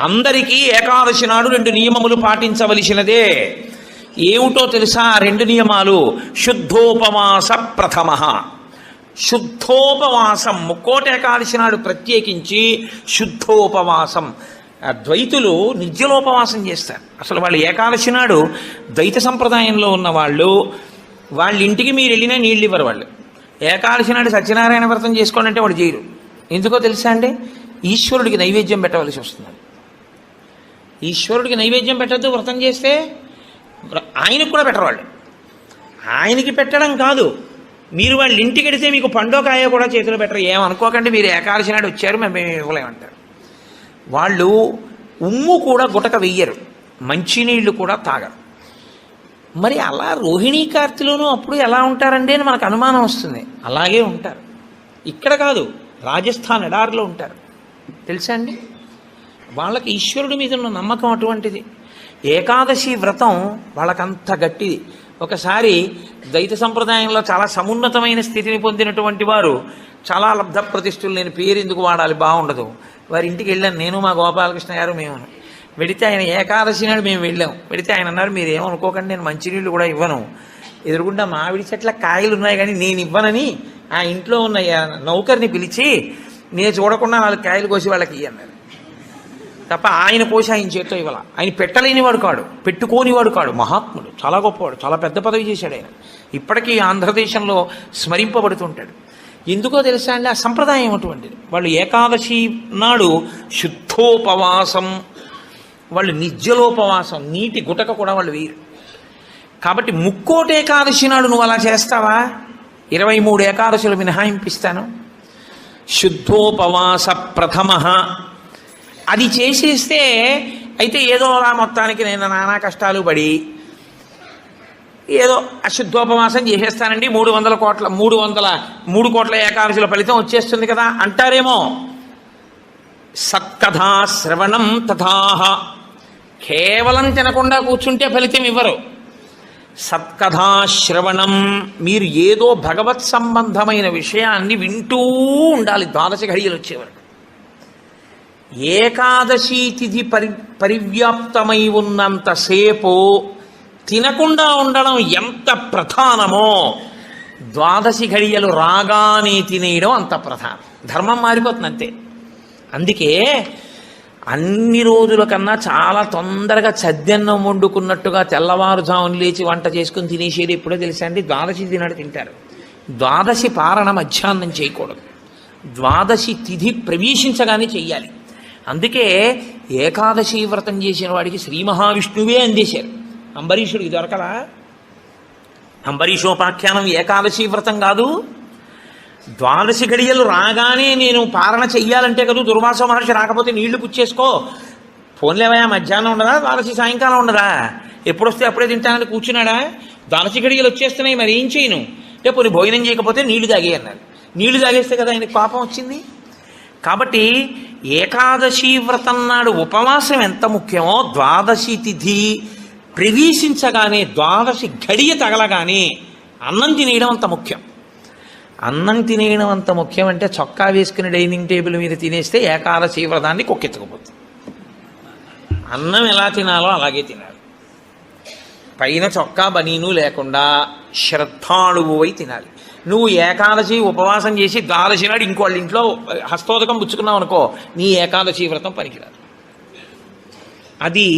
అందరికీ ఏకాదశి నాడు 2 నియమములు పాటించవలసినదే. ఏమిటో తెలుసా 2 నియమాలు? శుద్ధోపవాస ప్రథమ. శుద్ధోపవాసం, ముక్కోటి ఏకాదశి నాడు ప్రత్యేకించి శుద్ధోపవాసం. ద్వైతులు నిర్జలోపవాసం చేస్తారు. అసలు వాళ్ళు ఏకాదశి నాడు ద్వైత సంప్రదాయంలో ఉన్న వాళ్ళు, వాళ్ళ ఇంటికి మీరు వెళ్ళినా నీళ్ళు ఇవ్వరు. వాళ్ళు ఏకాదశి నాడు సత్యనారాయణ వ్రతం చేసుకోండి అంటే వాడు చేయరు. ఎందుకో తెలుసా అండి? ఈశ్వరుడికి నైవేద్యం పెట్టవలసి వస్తుంది. ఈశ్వరుడికి నైవేద్యం పెట్టద్దు వ్రతం చేస్తే, ఆయనకు కూడా పెట్టరు వాళ్ళు. ఆయనకి పెట్టడం కాదు, మీరు వాళ్ళ ఇంటికి వెడితే మీకు పండో కాయో కూడా చేతిలో పెట్టరు. ఏమనుకోకండి, మీరు ఏకాదశి నాడు వచ్చారు మేము ఇవ్వలేమంటారు. వాళ్ళు ఉమ్ము కూడా గుటక వెయ్యరు, మంచినీళ్ళు కూడా తాగరు. మరి అలా రోహిణీ కార్తెలోనూ అప్పుడు ఎలా ఉంటారండి అని మనకు అనుమానం వస్తుంది. అలాగే ఉంటారు. ఇక్కడ కాదు, రాజస్థాన్ ఎడారిలో ఉంటారు. తెలుసా అండి? వాళ్ళకి ఈశ్వరుడి మీద ఉన్న నమ్మకం అటువంటిది. ఏకాదశి వ్రతం వాళ్ళకంత గట్టిది. ఒకసారి ద్వైత సంప్రదాయంలో చాలా సమున్నతమైన స్థితిని పొందినటువంటి వారు, చాలా లబ్ధ ప్రతిష్ఠులు, నేను పేరు ఎందుకు వాడాలి, బాగుండదు, వారి ఇంటికి వెళ్ళాను నేను, మా గోపాలకృష్ణ గారు, మేము. వెడితే ఆయన ఏకాదశి నాడు మేము వెళ్ళాం. వెడితే ఆయన అన్నారు, మీరు ఏమనుకోకండి, నేను మంచినీళ్ళు కూడా ఇవ్వను, ఎదురుగుండా మామిడి చెట్ల కాయలు ఉన్నాయి కానీ నేను ఇవ్వనని ఆ ఇంట్లో ఉన్న నౌకర్ని పిలిచి, నేను చూడకుండా 4 కాయలు కోసి వాళ్ళకి ఇయ్యన్నారు తప్ప ఆయన కోసి ఆయన చేతితో ఇవ్వాల. ఆయన పెట్టలేనివాడు కాడు, పెట్టుకోనివాడు కాడు, మహాత్ముడు, చాలా గొప్పవాడు, చాలా పెద్ద పదవి చేశాడు ఆయన. ఇప్పటికీ ఆంధ్రదేశంలో స్మరింపబడుతుంటాడు. ఎందుకో తెలుసా అండి? ఆ సంప్రదాయం అటువంటిది. వాళ్ళు ఏకాదశి నాడు శుద్ధోపవాసం, వాళ్ళు నిర్జలోపవాసం, నీటి గుటక కూడా వాళ్ళు వేయరు. కాబట్టి ముక్కోటి ఏకాదశి నాడు నువ్వు అలా చేస్తావా? 23 ఏకాదశులు మినహాయింపిస్తాను. శుద్ధోపవాస ప్రథమ అది చేసేస్తే, అయితే ఏదో అలా మొత్తానికి నేను నానా కష్టాలు పడి ఏదో అశుద్ధోపవాసం చేసేస్తానండి, 3 కోట్ల ఏకాదశుల ఫలితం వచ్చేస్తుంది కదా అంటారేమో. సత్కథా శ్రవణం తథాహ, కేవలం తినకుండా కూర్చుంటే ఫలితం ఇవ్వరు. సత్కథా శ్రవణం, మీరు ఏదో భగవత్ సంబంధమైన విషయాన్ని వింటూ ఉండాలి 12 ఘడియలు వచ్చేవారు. ఏకాదశి తిథి పరివ్యాప్తమై ఉన్నంతసేపు తినకుండా ఉండడం ఎంత ప్రధానమో, 12 ఘడియలు రాగానే తినేయడం అంత ప్రధానం. ధర్మం మారిపోతుంది అంతే. అందుకే అన్ని రోజుల కన్నా చాలా తొందరగా చద్దన్నం వండుకున్నట్టుగా తెల్లవారుజామున లేచి వంట చేసుకుని తినేసేది ఎప్పుడో తెలుసా అండి? 12 తినాడు తింటారు. 12 పారణ మధ్యాహ్నం చేయకూడదు, 12 తిథి ప్రవేశించగానే చెయ్యాలి. అందుకే ఏకాదశి వ్రతం చేసిన వాడికి శ్రీ మహావిష్ణువే అందేశారు. అంబరీషుడికి దొరకలా? అంబరీషోపాఖ్యానం ఏకాదశి వ్రతం కాదు. 12 ఘడియలు రాగానే నేను పారణ చెయ్యాలంటే కదా, దుర్వాస మహర్షి రాకపోతే నీళ్లు పుచ్చేసుకో, ఫోన్లేవయా మధ్యాహ్నం ఉండదా, 12 సాయంకాలం ఉండదా, ఎప్పుడొస్తే అప్పుడే తింటానని కూర్చున్నాడా? 12 ఘడియలు వచ్చేస్తున్నాయి, మరి ఏం చేయను? పోనీ భోజనం చేయకపోతే నీళ్లు తాగే అన్నారు. నీళ్లు తాగేస్తే కదా ఆయనకు పాపం వచ్చింది. కాబట్టి ఏకాదశి వ్రతం నాడు ఉపవాసం ఎంత ముఖ్యమో, 12 తిథి ప్రవేశించగానే 12 ఘడియ తగలగానే అన్నం తినేయడం అంత ముఖ్యం. అన్నం తినేయడం అంత ముఖ్యమంటే చొక్కా వేసుకుని డైనింగ్ టేబుల్ మీద తినేస్తే ఏకాదశి వ్రతాన్ని కొక్కెత్తుకుపోతుంది. అన్నం ఎలా తినాలో అలాగే తినాలి. పైన చొక్కా బనీను లేకుండా శ్రద్ధాళువు అయి తినాలి. నువ్వు ఏకాదశి ఉపవాసం చేసి ద్వాదశి నాడు ఇంకోళ్ళ ఇంట్లో హస్తోదకం పుచ్చుకున్నావు అనుకో, నీ ఏకాదశి వ్రతం పనికిరాదు. అది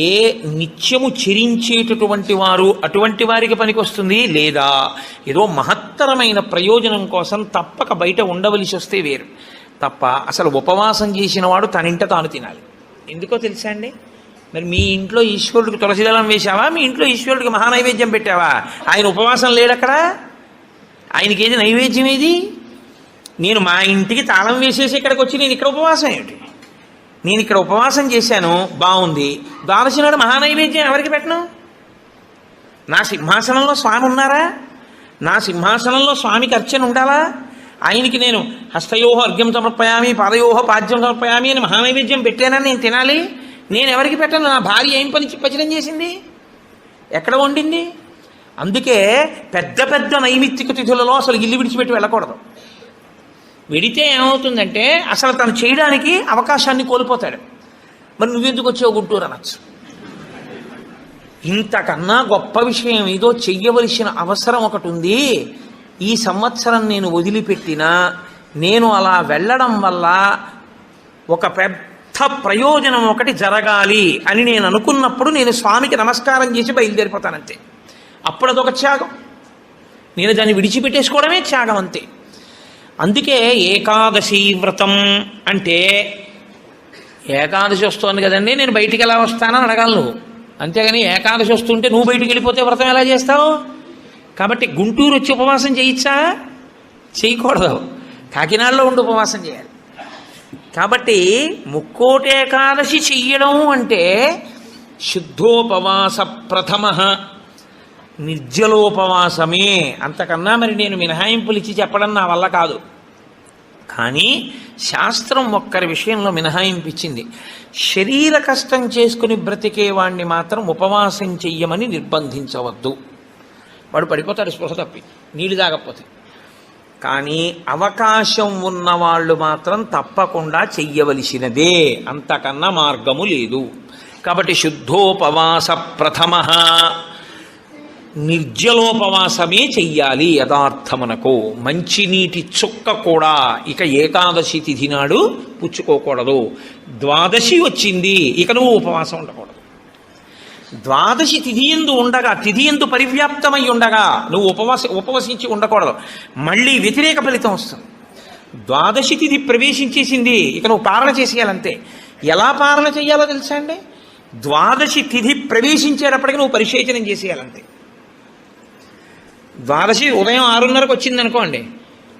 ఏ నిత్యము చెరించేటటువంటి వారు అటువంటి వారికి పనికొస్తుంది, లేదా ఏదో మహత్తరమైన ప్రయోజనం కోసం తప్పక బయట ఉండవలసి వస్తే వేరు తప్ప. అసలు ఉపవాసం చేసిన వాడు తనింట తాను తినాలి. ఎందుకో తెలుసా అండి? మరి మీ ఇంట్లో ఈశ్వరుడికి తులసిదళం వేశావా? మీ ఇంట్లో ఈశ్వరుడికి మహానైవేద్యం పెట్టావా? ఆయన ఉపవాసం లేడక్కడ. ఆయనకి ఏది నైవేద్యం ఏది? నేను మా ఇంటికి తాళం వేసేసి ఇక్కడికి వచ్చి నేను ఇక్కడ ఉపవాసం ఏమిటి? నేను ఇక్కడ ఉపవాసం చేశాను, బాగుంది. ద్వాదశి నాడు మహానైవేద్యం ఎవరికి పెట్టను? నా సింహాసనంలో స్వామి ఉన్నారా? నా సింహాసనంలో స్వామికి అర్చన ఉండాలా? ఆయనకి నేను హస్తయోహ అర్ఘ్యం సమర్పయామి, పాదయోహ పాద్యం సమర్పయామి అని మహానైవేద్యం పెట్టానని నేను తినాలి. నేను ఎవరికి పెట్టను? నా భార్య ఏం పచనం చేసింది? ఎక్కడ వండింది? అందుకే పెద్ద పెద్ద నైమిత్తిక తిథులలో అసలు ఇల్లు విడిచిపెట్టి వెళ్ళకూడదు. వెడితే ఏమవుతుందంటే అసలు తను చేయడానికి అవకాశాన్ని కోల్పోతాడు. మరి నువ్వెందుకు వచ్చావు గుంటూరు అనొచ్చు. ఇంతకన్నా గొప్ప విషయం ఏదో చెయ్యవలసిన అవసరం ఒకటి ఉంది. ఈ సంవత్సరం నేను వదిలిపెట్టినా నేను అలా వెళ్ళడం వల్ల ఒక పెద్ద ప్రయోజనం ఒకటి జరగాలి అని నేను అనుకున్నప్పుడు నేను స్వామికి నమస్కారం చేసి బయలుదేరిపోతానంతే. అప్పుడు అదొక త్యాగం. నేను దాన్ని విడిచిపెట్టేసుకోవడమే త్యాగం అంతే. అందుకే ఏకాదశి వ్రతం అంటే ఏకాదశి వస్తోంది కదండి నేను బయటికి ఎలా వస్తానని అడగాలి నువ్వు. అంతేగాని ఏకాదశి వస్తుంటే నువ్వు బయటికి వెళ్ళిపోతే వ్రతం ఎలా చేస్తావు? కాబట్టి గుంటూరు వచ్చి ఉపవాసం చేయొచ్చా? చేయకూడదు. కాకినాడలో ఉండి ఉపవాసం చేయాలి. కాబట్టి ముక్కోటి ఏకాదశి చెయ్యడం అంటే శుద్ధోపవాస ప్రథమ నిర్జలోపవాసమే. అంతకన్నా మరి నేను మినహాయింపులు ఇచ్చి చెప్పడం నా వల్ల కాదు. కానీ శాస్త్రం ఒక్కరి విషయంలో మినహాయింపు ఇచ్చింది. శరీర కష్టం చేసుకుని బ్రతికేవాణ్ణి మాత్రం ఉపవాసం చెయ్యమని నిర్బంధించవద్దు. వాడు పడిపోతాడు స్పృహ తప్పి నీళ్ళు తాగకపోతే. కానీ అవకాశం ఉన్నవాళ్ళు మాత్రం తప్పకుండా చెయ్యవలసినదే, అంతకన్నా మార్గము లేదు. కాబట్టి శుద్ధోపవాస ప్రథమ నిర్జలోపవాసమే చెయ్యాలి. యథార్థమునకు మంచినీటి చుక్క కూడా ఇక ఏకాదశి తిథి నాడు పుచ్చుకోకూడదు. ద్వాదశి వచ్చింది ఇక నువ్వు ఉపవాసం ఉండకూడదు. ద్వాదశి తిథియందు ఉండగా, తిథియందు పరివ్యాప్తమై ఉండగా నువ్వు ఉపవసించి ఉండకూడదు. మళ్ళీ వ్యతిరేక ఫలితం వస్తుంది. ద్వాదశి తిథి ప్రవేశించేసింది ఇక నువ్వు పాలన చేసేయాలంతే. ఎలా పాలన చేయాలో తెలుసా అండి? ద్వాదశి తిథి ప్రవేశించేటప్పటికి నువ్వు పరిశేచనం చేసేయాలంతే. ద్వాదశి ఉదయం 6:30కు వచ్చిందనుకోండి,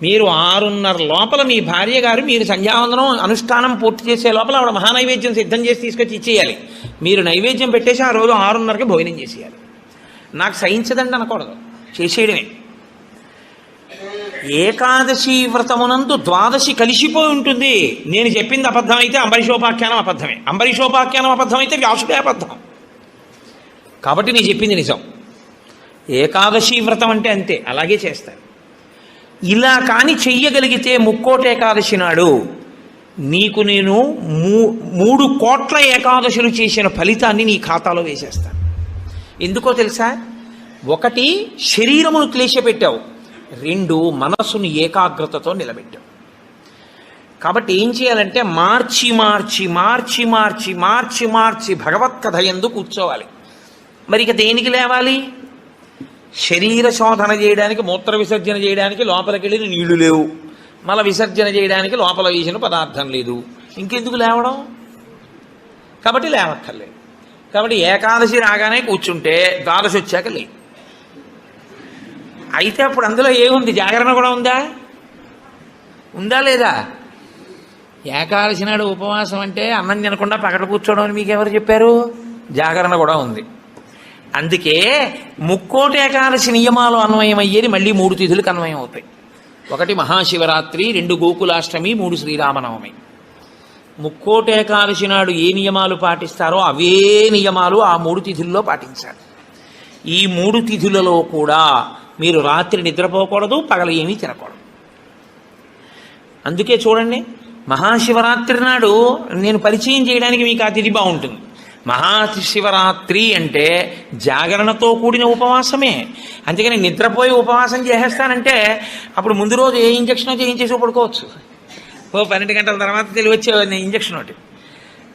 మీరు 6:30 లోపల మీ భార్య గారు మీరు సంధ్యావందనం అనుష్ఠానం పూర్తి చేసే లోపల ఆవిడ మహానైవేద్యం సిద్ధం చేసి తీసుకొచ్చి ఇచ్చేయాలి. మీరు నైవేద్యం పెట్టేసి ఆ రోజు 6:30కి భోజనం చేసేయాలి. నాకు సహించదండి అనకూడదు, చేసేయడమే. ఏకాదశి వ్రతమునందు ద్వాదశి కలిసిపోయి ఉంటుంది. నేను చెప్పింది అబద్ధమైతే అంబరీషోపాఖ్యానం అబద్ధమే, అంబరీషోపాఖ్యానం అబద్ధమైతే వ్యాసుడే అబద్ధం. కాబట్టి నేను చెప్పింది నిజం. ఏకాదశి వ్రతం అంటే అంతే, అలాగే చేస్తారు. ఇలా కానీ చెయ్యగలిగితే ముక్కోటి ఏకాదశి నాడు నీకు నేను 3 కోట్ల ఏకాదశులు చేసిన ఫలితాన్ని నీ ఖాతాలో వేసేస్తాను. ఎందుకో తెలుసా? 1 శరీరమును క్లేశపెట్టావు, 2 మనస్సును ఏకాగ్రతతో నిలబెట్టావు. కాబట్టి ఏం చేయాలంటే మార్చి మార్చి మార్చి మార్చి మార్చి మార్చి భగవత్ కథ యందు కూర్చోవాలి. మరి ఇక దేనికి లేవాలి? శరీర శోధన చేయడానికి, మూత్ర విసర్జన చేయడానికి లోపలికి వెళ్ళిన నీళ్లు లేవు, మల విసర్జన చేయడానికి లోపల వేసిన పదార్థం లేదు, ఇంకెందుకు లేవడం? కాబట్టి లేవక్కర్లేదు. కాబట్టి ఏకాదశి రాగానే కూర్చుంటే ద్వాదశి వచ్చాక లేదు. అయితే అప్పుడు అందులో ఏముంది? జాగరణ కూడా ఉందా? ఉందా లేదా? ఏకాదశి నాడు ఉపవాసం అంటే అన్నం తినకుండా పక్కన కూర్చోవడం అని మీకు ఎవరు చెప్పారు? జాగరణ కూడా ఉంది. అందుకే ముక్కోటి ఏకాదశి నియమాలు అన్వయమయ్యేది మళ్ళీ 3 తిథులకు అన్వయం అవుతాయి. 1 మహాశివరాత్రి, 2 గోకులాష్టమి, 3 శ్రీరామనవమి. ముక్కోటి ఏకాదశి నాడు ఏ నియమాలు పాటిస్తారో అవే నియమాలు ఆ 3 తిథుల్లో పాటించాలి. ఈ 3 తిథులలో కూడా మీరు రాత్రి నిద్రపోకూడదు, పగలు ఏమీ తినకూడదు. అందుకే చూడండి, మహాశివరాత్రి నాడు నేను పరిచయం చేయడానికి మీకు ఆ తిథి బాగుంటుంది. మహాశివరాత్రి అంటే జాగరణతో కూడిన ఉపవాసమే. అందుకని నిద్రపోయి ఉపవాసం చేసేస్తానంటే అప్పుడు ముందు రోజు ఏ ఇంజక్షన్ చేయించేసి పడుకోవచ్చు. 12 గంటల తర్వాత తెలివచ్చే ఇంజక్షన్ ఒకటి.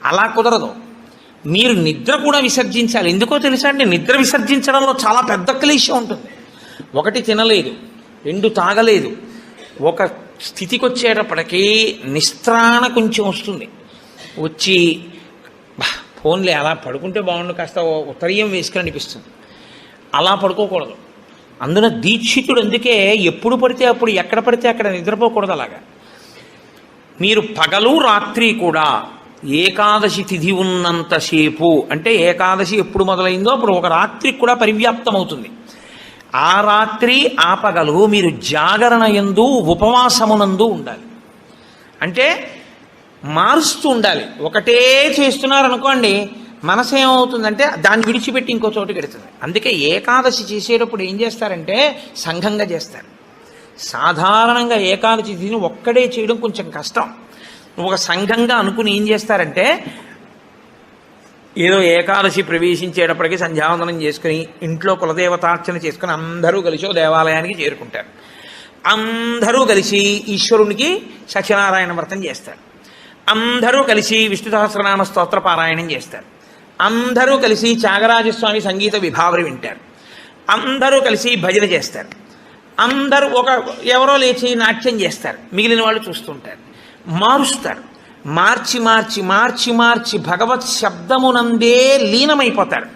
అలా కుదరదు. మీరు నిద్ర కూడా విసర్జించాలి. ఎందుకో తెలుసా అండి, నిద్ర విసర్జించడంలో చాలా పెద్ద క్లేశం ఉంటుంది. 1 తినలేదు, 2 తాగలేదు, ఒక స్థితికి వచ్చేటప్పటికీ నిస్త్రాణ కొంచెం వస్తుంది. వచ్చి ఫోన్లే అలా పడుకుంటే బాగుండు, కాస్త ఉత్తరీయం వేసుకుని అనిపిస్తుంది. అలా పడుకోకూడదు. అందున దీక్షితుడు అందుకే ఎప్పుడు పడితే అప్పుడు, ఎక్కడ పడితే అక్కడ నిద్రపోకూడదు. అలాగా మీరు పగలు రాత్రి కూడా ఏకాదశి తిథి ఉన్నంతసేపు, అంటే ఏకాదశి ఎప్పుడు మొదలైందో అప్పుడు ఒక రాత్రికి కూడా పరివ్యాప్తం అవుతుంది. ఆ రాత్రి ఆ పగలు మీరు జాగరణ యందు ఉపవాసమునందు ఉండాలి. అంటే మారుస్తూ ఉండాలి. ఒకటే చేస్తున్నారనుకోండి, మనసు ఏమవుతుందంటే దాన్ని విడిచిపెట్టి ఇంకో చోటుకి వెడుతుంది. అందుకే ఏకాదశి చేసేటప్పుడు ఏం చేస్తారంటే సంఘంగా చేస్తారు. సాధారణంగా ఏకాదశి తిథిని ఒక్కడే చేయడం కొంచెం కష్టం. ఒక సంఘంగా అనుకుని ఏం చేస్తారంటే, ఏదో ఏకాదశి ప్రవేశించేటప్పటికి సంధ్యావందనం చేసుకుని ఇంట్లో కులదేవతార్చన చేసుకుని అందరూ కలిసి ఓ దేవాలయానికి చేరుకుంటారు. అందరూ కలిసి ఈశ్వరునికి సత్యనారాయణ వ్రతం చేస్తారు. అందరూ కలిసి విష్ణు సహస్రనామ స్తోత్ర పారాయణం చేస్తారు. అందరూ కలిసి త్యాగరాజస్వామి సంగీత విభావరి వింటారు. అందరూ కలిసి భజన చేస్తారు. అందరూ ఎవరో లేచి నాట్యం చేస్తారు. మిగిలిన వాళ్ళు చూస్తుంటారు. మారుస్తారు. మార్చి మార్చి మార్చి మార్చి భగవత్ శబ్దమునందే లీనమైపోతారు.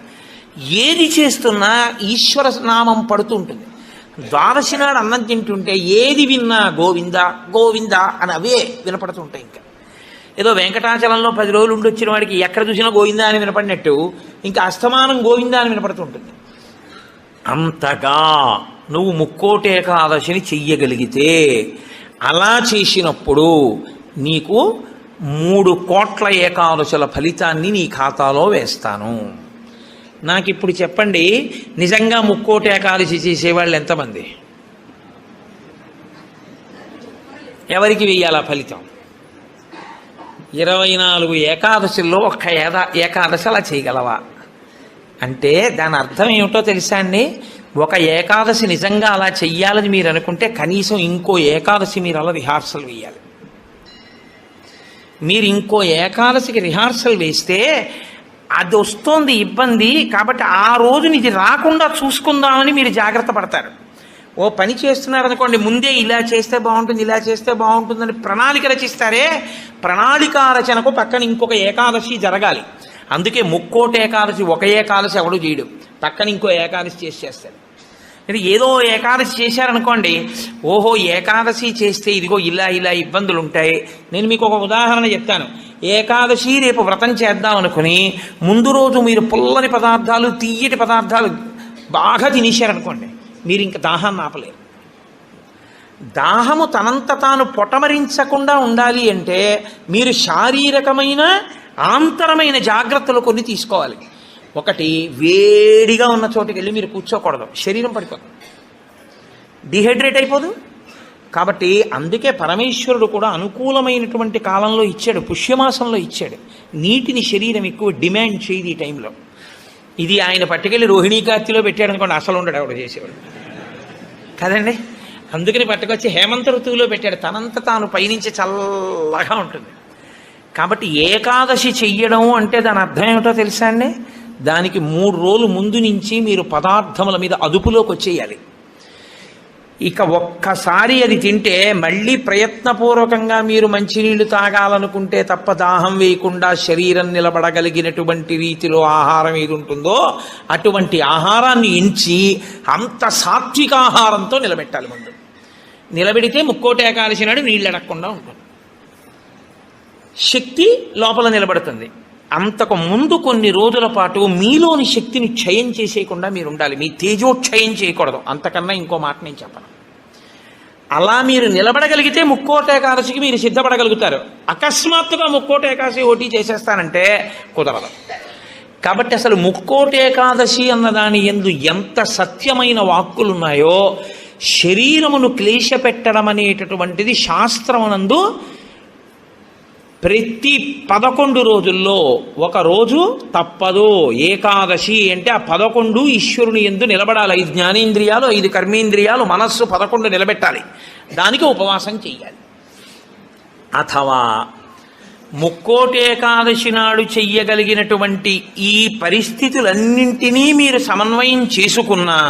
ఏది చేస్తున్నా ఈశ్వర నామం పడుతూ ఉంటుంది. ద్వాదశి నాడు అన్నం తింటుంటే ఏది విన్నా గోవింద గోవింద అని అవే వినపడుతుంటాయి. ఇంకా ఏదో వెంకటాచలంలో 10 రోజులు ఉండి వచ్చిన వాడికి ఎక్కడ చూసినా గోవింద అని వినపడినట్టు ఇంకా అస్తమానం గోవింద అని వినపడుతుంటుంది. అంతగా నువ్వు ముక్కోటి ఏకాదశిని చెయ్యగలిగితే, అలా చేసినప్పుడు నీకు 3 కోట్ల ఏకాదశుల ఫలితాన్ని నీ ఖాతాలో వేస్తాను. నాకు ఇప్పుడు చెప్పండి, నిజంగా ముక్కోటి ఏకాదశి చేసేవాళ్ళు ఎంతమంది? ఎవరికి వెయ్యాలా ఫలితం? 24 ఏకాదశుల్లో ఒక్క ఏకాదశి అలా చేయగలవా అంటే దాని అర్థం ఏమిటో తెలుసా అండి? ఒక ఏకాదశి నిజంగా అలా చెయ్యాలని మీరు అనుకుంటే కనీసం ఇంకో ఏకాదశి మీరు అలా రిహార్సల్ వేయాలి. మీరు ఇంకో ఏకాదశికి రిహార్సల్ వేస్తే అది వస్తోంది ఇబ్బంది, కాబట్టి ఆ రోజుని ఇది రాకుండా చూసుకుందామని మీరు జాగ్రత్త పడతారు. ఓ పని చేస్తున్నారనుకోండి, ముందే ఇలా చేస్తే బాగుంటుంది, ఇలా చేస్తే బాగుంటుందని ప్రణాళిక రచిస్తారే, ప్రణాళిక రచనకు పక్కన ఇంకొక ఏకాదశి జరగాలి. అందుకే ముక్కోటి ఏకాదశి ఒక ఏకాదశి ఎవడు చేయడు, పక్కన ఇంకో ఏకాదశి చేస్తాడు. ఇది ఏదో ఏకాదశి చేశారనుకోండి, ఓహో ఏకాదశి చేస్తే ఇదిగో ఇలా ఇలా ఇబ్బందులు ఉంటాయి. నేను మీకు ఒక ఉదాహరణ చెప్తాను. ఏకాదశి రేపు వ్రతం చేద్దాం అనుకుని ముందు రోజు మీరు పుల్లని పదార్థాలు, తీయటి పదార్థాలు బాగా తినేశారనుకోండి, మీరు ఇంక దాహాన్ని ఆపలేరు. దాహము తనంత తాను పొటమరించకుండా ఉండాలి అంటే మీరు శారీరకమైన ఆంతరమైన జాగ్రత్తలు కొన్ని తీసుకోవాలి. ఒకటి, వేడిగా ఉన్న చోటుకి వెళ్ళి మీరు కూర్చోకూడదు, శరీరం పడిపోతుంది, డిహైడ్రేట్ అయిపోదు. కాబట్టి అందుకే పరమేశ్వరుడు కూడా అనుకూలమైనటువంటి కాలంలో ఇచ్చాడు, పుష్యమాసంలో ఇచ్చాడు. నీటిని శరీరం ఎక్కువ డిమాండ్ చేయదు ఈ టైంలో. ఇది ఆయన పట్టుకెళ్ళి రోహిణీ కార్తీలో పెట్టాడు అనుకోండి, అసలు ఉండడు ఆవిడ చేసేవాడు కదండి. అందుకని పట్టుకొచ్చి హేమంత ఋతువులో పెట్టాడు, తనంత తాను పైనుంచి చల్లగా ఉంటుంది. కాబట్టి ఏకాదశి చెయ్యడం అంటే దాని అర్థం ఏమిటో తెలుసా అండి? దానికి 3 రోజులు ముందు నుంచి మీరు పదార్థముల మీద అదుపులోకి వచ్చేయాలి. ఇక ఒక్కసారి అది తింటే మళ్ళీ ప్రయత్నపూర్వకంగా మీరు మంచినీళ్లు తాగాలనుకుంటే తప్ప దాహం వేయకుండా శరీరం నిలబడగలిగినటువంటి రీతిలో ఆహారం ఏది ఉంటుందో అటువంటి ఆహారాన్ని ఎంచి అంత సాత్విక ఆహారంతో నిలబెట్టాలి. ముందు నిలబెడితే ముక్కోటి ఏకాదశి నాడు నీళ్ళు అడగకుండా ఉంటుంది, శక్తి లోపల నిలబడుతుంది. అంతకు ముందు కొన్ని రోజుల పాటు మీలోని శక్తిని క్షయం చేసేయకుండా మీరు ఉండాలి. మీ తేజోక్షయం చేయకూడదు. అంతకన్నా ఇంకో మాట నేను చెప్పను. అలా మీరు నిలబడగలిగితే ముక్కోటి ఏకాదశికి మీరు సిద్ధపడగలుగుతారు. అకస్మాత్తుగా ముక్కోటి ఏకాదశి ఓటీ చేసేస్తానంటే కుదరదు. కాబట్టి అసలు ముక్కోటి ఏకాదశి అన్నదాని యందు ఎంత సత్యమైన వాక్కులున్నాయో శరీరమును క్లేశపెట్టడం అనేటటువంటిది శాస్త్రమునందు ప్రతి 11 రోజుల్లో ఒక రోజు తప్పదు. ఏకాదశి అంటే ఆ 11 ఈశ్వరుని యందు నిలబడాలి. 5 జ్ఞానేంద్రియాలు, 5 కర్మేంద్రియాలు, మనస్సు 11 నిలబెట్టాలి. దానికి ఉపవాసం చెయ్యాలి. అథవా ముక్కోటి ఏకాదశి నాడు చెయ్యగలిగినటువంటి ఈ పరిస్థితులన్నింటినీ మీరు సమన్వయం చేసుకున్నా,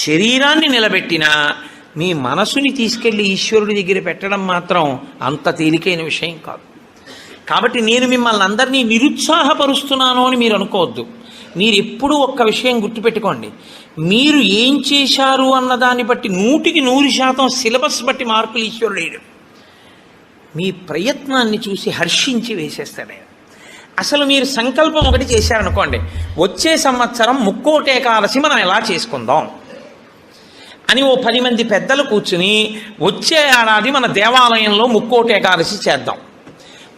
శరీరాన్ని నిలబెట్టినా, మీ మనసుని తీసుకెళ్లి ఈశ్వరుడి దగ్గర పెట్టడం మాత్రం అంత తేలికైన విషయం కాదు. కాబట్టి నేను మిమ్మల్ని అందరినీ నిరుత్సాహపరుస్తున్నాను అని మీరు అనుకోవద్దు. మీరు ఎప్పుడూ ఒక్క విషయం గుర్తుపెట్టుకోండి, మీరు ఏం చేశారు అన్నదాన్ని బట్టి 100% సిలబస్ బట్టి మార్కులు ఈశ్వరుడు వేయడు. మీ ప్రయత్నాన్ని చూసి హర్షించి వేసేస్తాడు. అసలు మీరు సంకల్పం ఒకటి చేశారనుకోండి, వచ్చే సంవత్సరం ముక్కోటి ఏకాదశి మనం ఎలా చేసుకుందాం అని ఓ 10 మంది పెద్దలు కూర్చుని వచ్చే ఏడాది మన దేవాలయంలో ముక్కోటి ఏకాదశి చేద్దాం,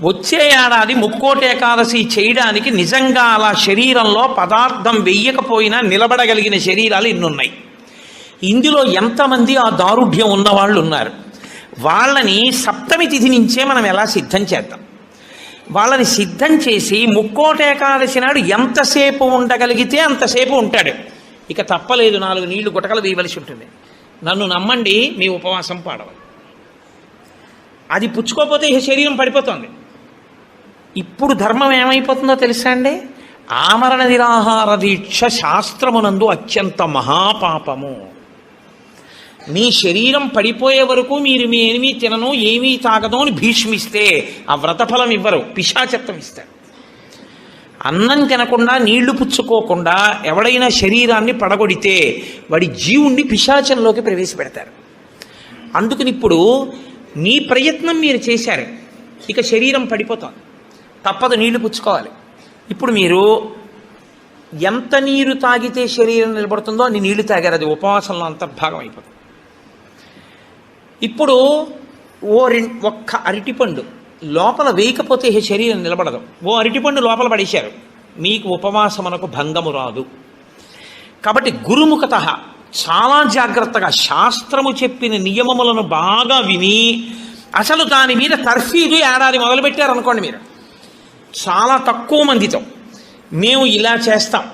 వచ్చే ఏడాది ముక్కోటి ఏకాదశి చేయడానికి నిజంగా అలా శరీరంలో పదార్థం వెయ్యకపోయినా నిలబడగలిగిన శరీరాలు ఇన్నున్నాయి. ఇందులో ఎంతమంది ఆ దారుఢ్యం ఉన్నవాళ్ళు ఉన్నారు? వాళ్ళని సప్తమి తిథి నుంచే మనం ఎలా సిద్ధం చేద్దాం. వాళ్ళని సిద్ధం చేసి ముక్కోటి ఏకాదశి నాడు ఎంతసేపు ఉండగలిగితే అంతసేపు ఉంటాడు. ఇక తప్పలేదు, 4 నీళ్లు గుటకలు వేయవలసి ఉంటుంది. నన్ను నమ్మండి, మీ ఉపవాసం పాడవాలి. అది పుచ్చుకోకపోతే ఈ శరీరం పడిపోతుంది. ఇప్పుడు ధర్మం ఏమైపోతుందో తెలుసా అండి? ఆమరణ నిరాహార దీక్ష శాస్త్రమునందు అత్యంత మహాపాపము. మీ శరీరం పడిపోయే వరకు మీరు మీ ఏమీ తినను, ఏమీ తాగదు అని భీష్మిస్తే ఆ వ్రతఫలం ఇవ్వరు, పిశాచత్వం ఇస్తారు. అన్నం తినకుండా నీళ్లు పుచ్చుకోకుండా ఎవడైనా శరీరాన్ని పడగొడితే వాడి జీవుణ్ణి పిశాచంలోకి ప్రవేశపెడతారు. అందుకని ఇప్పుడు మీ ప్రయత్నం మీరు చేశారు, ఇక శరీరం పడిపోతుంది, తప్పదు, నీళ్లు పుచ్చుకోవాలి. ఇప్పుడు మీరు ఎంత నీరు తాగితే శరీరం నిలబడుతుందో అన్ని నీళ్లు తాగారు, అది ఉపవాసంలో అంతర్భాగం అయిపోతుంది. ఇప్పుడు ఒక్క అరటిపండు లోపల వేయకపోతే శరీరం నిలబడదు. ఓ అరటిపండు లోపల పడేశారు, మీకు ఉపవాసమునకు భంగము రాదు. కాబట్టి గురుముఖత చాలా జాగ్రత్తగా శాస్త్రము చెప్పిన నియమములను బాగా విని అసలు దాని మీద తర్ఫీదు ఏడాది మొదలుపెట్టారనుకోండి, మీరు చాలా తక్కువ మందితో మేము ఇలా చేస్తాం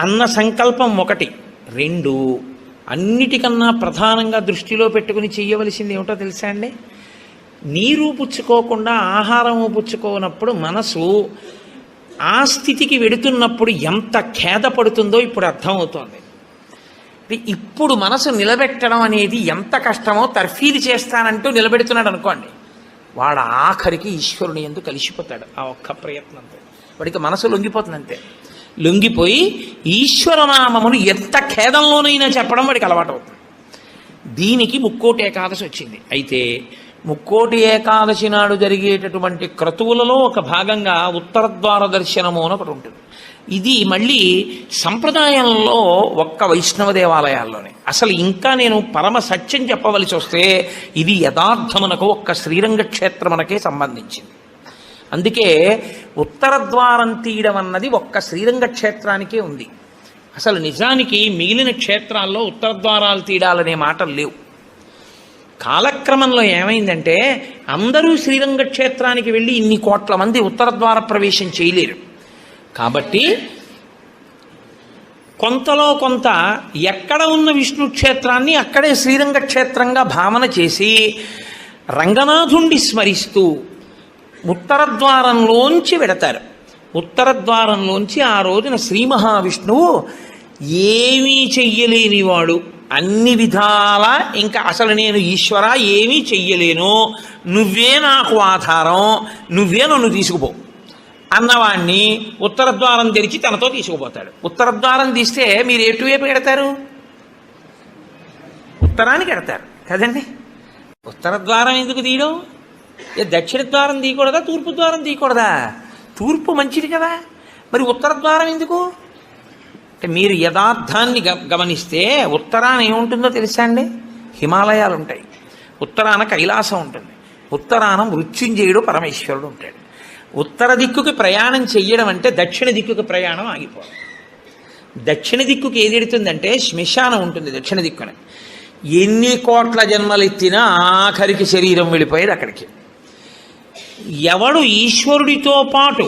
అన్న సంకల్పం 1. 2, అన్నిటికన్నా ప్రధానంగా దృష్టిలో పెట్టుకుని చెయ్యవలసింది ఏమిటో తెలుసా అండి? నీరు పుచ్చుకోకుండా ఆహారము పుచ్చుకోనప్పుడు మనసు ఆ స్థితికి వెడుతున్నప్పుడు ఎంత ఖేదపడుతుందో ఇప్పుడు అర్థమవుతోంది. ఇప్పుడు మనసు నిలబెట్టడం అనేది ఎంత కష్టమో తర్ఫీదు చేస్తానంటూ నిలబెడుతున్నాడు అనుకోండి, వాడు ఆఖరికి ఈశ్వరుని యందు కలిసిపోతాడు. ఆ ఒక్క ప్రయత్నంతో వాడికి మనసు లొంగిపోతుంది. అంతే, లొంగిపోయి ఈశ్వరనామమును ఎంత ఖేదంలోనైనా చెప్పడం వాడికి అలవాటు అవుతుంది. దీనికి ముక్కోటి ఏకాదశి వచ్చింది. అయితే ముక్కోటి ఏకాదశి నాడు జరిగేటటువంటి క్రతువులలో ఒక భాగంగా ఉత్తరద్వార దర్శనము అని ఒకటి ఉంటుంది. ఇది మళ్ళీ సంప్రదాయంలో ఒక్క వైష్ణవ దేవాలయాల్లోనే. అసలు ఇంకా నేను పరమ సత్యం చెప్పవలసి వస్తే ఇది యథార్థమునకు ఒక్క శ్రీరంగ క్షేత్రమునకే సంబంధించింది. అందుకే ఉత్తర ద్వారం తీయడం అన్నది ఒక్క శ్రీరంగ క్షేత్రానికే ఉంది. అసలు నిజానికి మిగిలిన క్షేత్రాల్లో ఉత్తర ద్వారాలు తీయాలనే మాటలు లేవు. కాలక్రమంలో ఏమైందంటే అందరూ శ్రీరంగ క్షేత్రానికి వెళ్ళి ఇన్ని కోట్ల మంది ఉత్తర ద్వార ప్రవేశం చేయలేరు. కాబట్టి కొంతలో కొంత ఎక్కడ ఉన్న విష్ణు క్షేత్రాన్ని అక్కడే శ్రీరంగ క్షేత్రంగా భావన చేసి రంగనాథుణ్ణి స్మరిస్తూ ఉత్తర ద్వారంలోంచి వెడతారు. ఉత్తర ద్వారంలోంచి ఆ రోజున శ్రీ మహావిష్ణువు ఏమీ చెయ్యలేనివాడు, అన్ని విధాల ఇంకా అసలు నేను ఈశ్వర ఏమీ చెయ్యలేను, నువ్వే నాకు ఆధారం, నువ్వే నన్ను తీసుకుపో అన్నవాణ్ణి ఉత్తర ద్వారం తెరిచి తనతో తీసుకుపోతాడు. ఉత్తర ద్వారం తీస్తే మీరు ఎటువైపు ఎడతారు? ఉత్తరానికి ఎడతారు కదండి. ఉత్తర ద్వారం ఎందుకు తీయడం? దక్షిణ ద్వారం తీయకూడదా, తూర్పు ద్వారం తీయకూడదా? తూర్పు మంచిది కదా, మరి ఉత్తర ద్వారం ఎందుకు? అంటే మీరు యథార్థాన్ని గమనిస్తే ఉత్తరాన ఏముంటుందో తెలుసా అండి? హిమాలయాలు ఉంటాయి, ఉత్తరాన కైలాసం ఉంటుంది, ఉత్తరాన మృత్యుంజయుడు పరమేశ్వరుడు ఉంటాడు. ఉత్తర దిక్కుకి ప్రయాణం చెయ్యడం అంటే దక్షిణ దిక్కుకి ప్రయాణం ఆగిపోవాలి. దక్షిణ దిక్కుకి ఏది ఎడుతుందంటే శ్మశానం ఉంటుంది దక్షిణ దిక్కున. ఎన్ని కోట్ల జన్మలు ఎత్తినా ఆఖరికి శరీరం వెళ్ళిపోయేది అక్కడికి. ఎవడు ఈశ్వరుడితో పాటు